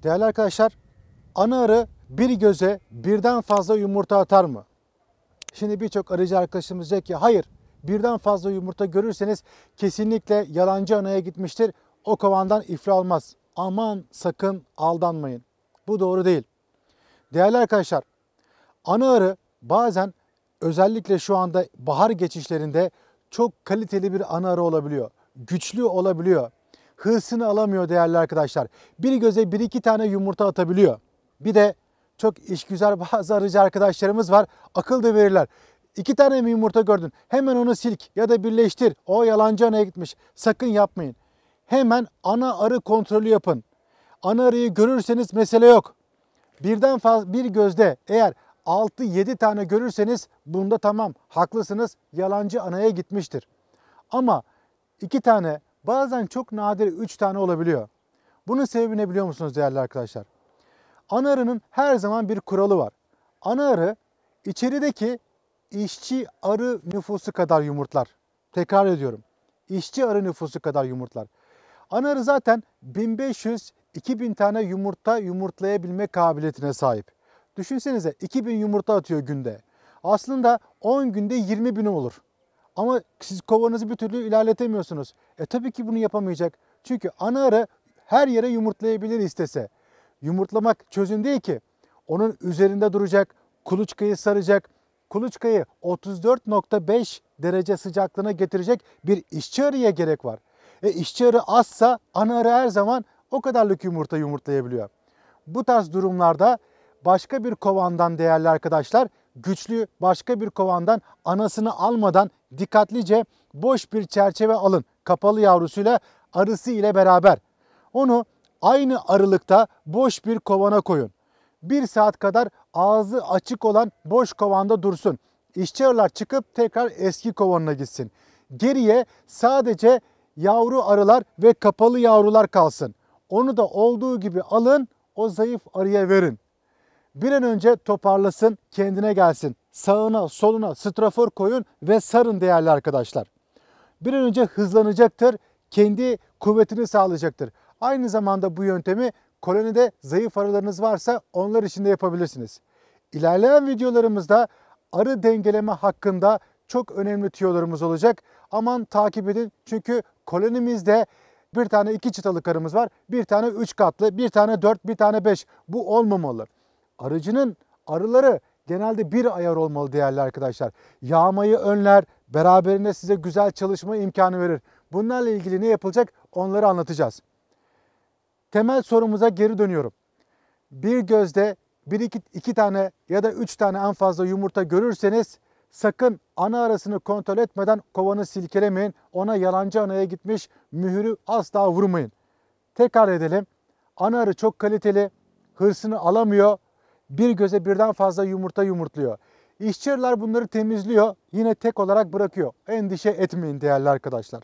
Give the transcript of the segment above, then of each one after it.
Değerli arkadaşlar, ana arı bir göze birden fazla yumurta atar mı? Şimdi birçok arıcı arkadaşımız diyecek ki hayır, birden fazla yumurta görürseniz kesinlikle yalancı anaya gitmiştir. O kovandan iflah olmaz. Aman sakın aldanmayın. Bu doğru değil. Değerli arkadaşlar, ana arı bazen özellikle şu anda bahar geçişlerinde çok kaliteli bir ana arı olabiliyor. Güçlü olabiliyor. Hırsını alamıyor değerli arkadaşlar. Bir göze bir iki tane yumurta atabiliyor. Bir de çok işgüzar bazı arıcı arkadaşlarımız var. Akıl da verirler. 2 tane mi yumurta gördün? Hemen onu silk ya da birleştir. O yalancı anaya gitmiş. Sakın yapmayın. Hemen ana arı kontrolü yapın. Ana arıyı görürseniz mesele yok. Birden fazla bir gözde eğer 6-7 tane görürseniz bunda tamam haklısınız, yalancı anaya gitmiştir. Ama 2 tane, bazen çok nadir 3 tane olabiliyor. Bunun sebebi ne biliyor musunuz değerli arkadaşlar? Ana arının her zaman bir kuralı var. Ana arı içerideki işçi arı nüfusu kadar yumurtlar. Tekrar ediyorum. İşçi arı nüfusu kadar yumurtlar. Ana arı zaten 1500-2000 tane yumurta yumurtlayabilme kabiliyetine sahip. Düşünsenize 2000 yumurta atıyor günde. Aslında 10 günde 20.000 olur. Ama siz kovanızı bir türlü ilerletemiyorsunuz. Tabii ki bunu yapamayacak. Çünkü ana arı her yere yumurtlayabilir istese. Yumurtlamak çözüm değil ki. Onun üzerinde duracak, kuluçkayı saracak. Kuluçkayı 34,5 derece sıcaklığına getirecek bir işçi arıya gerek var. İşçi arı azsa ana arı her zaman o kadarlık yumurta yumurtlayabiliyor. Bu tarz durumlarda başka bir kovandan değerli arkadaşlar, güçlü başka bir kovandan anasını almadan dikkatlice boş bir çerçeve alın. Kapalı yavrusuyla, arısı ile beraber. Onu aynı arılıkta boş bir kovana koyun. 1 saat kadar ağzı açık olan boş kovanda dursun. İşçi arılar çıkıp tekrar eski kovanına gitsin. Geriye sadece yavru arılar ve kapalı yavrular kalsın. Onu da olduğu gibi alın, o zayıf arıya verin. Bir an önce toparlasın, kendine gelsin. Sağına, soluna strafor koyun ve sarın değerli arkadaşlar. Bir an önce hızlanacaktır, kendi kuvvetini sağlayacaktır. Aynı zamanda bu yöntemi kolonide zayıf arılarınız varsa onlar için de yapabilirsiniz. İlerleyen videolarımızda arı dengeleme hakkında çok önemli tüyolarımız olacak. Aman takip edin çünkü kolonimizde bir tane 2 çıtalık arımız var. Bir tane 3 katlı, bir tane 4, bir tane 5. Bu olmamalı. Arıcının arıları genelde bir ayar olmalı değerli arkadaşlar. Yağmayı önler, beraberinde size güzel çalışma imkanı verir. Bunlarla ilgili ne yapılacak onları anlatacağız. Temel sorumuza geri dönüyorum. Bir gözde 1-2 tane ya da 3 tane en fazla yumurta görürseniz sakın ana arasını kontrol etmeden kovanı silkelemeyin. Ona yalancı anaya gitmiş mühürü asla vurmayın. Tekrar edelim. Ana arı çok kaliteli, hırsını alamıyor. Bir göze birden fazla yumurta yumurtluyor. İşçi arılar bunları temizliyor. Yine tek olarak bırakıyor. Endişe etmeyin değerli arkadaşlar.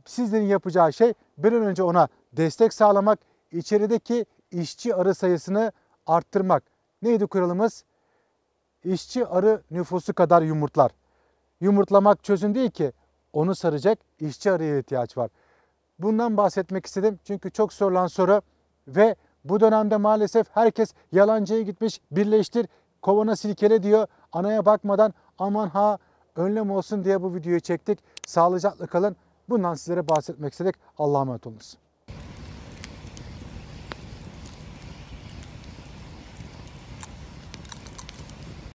Sizlerin yapacağı şey bir an önce ona destek sağlamak, içerideki işçi arı sayısını arttırmak. Neydi kuralımız? İşçi arı nüfusu kadar yumurtlar. Yumurtlamak çözüm değil ki. Onu saracak işçi arıya ihtiyaç var. Bundan bahsetmek istedim. Çünkü çok sorulan soru ve bu dönemde maalesef herkes yalancıya gitmiş, birleştir, kovana silkele diyor. Anaya bakmadan aman ha önlem olsun diye bu videoyu çektik. Sağlıcakla kalın. Bundan sizlere bahsetmek istedik. Allah'a emanet olunuz.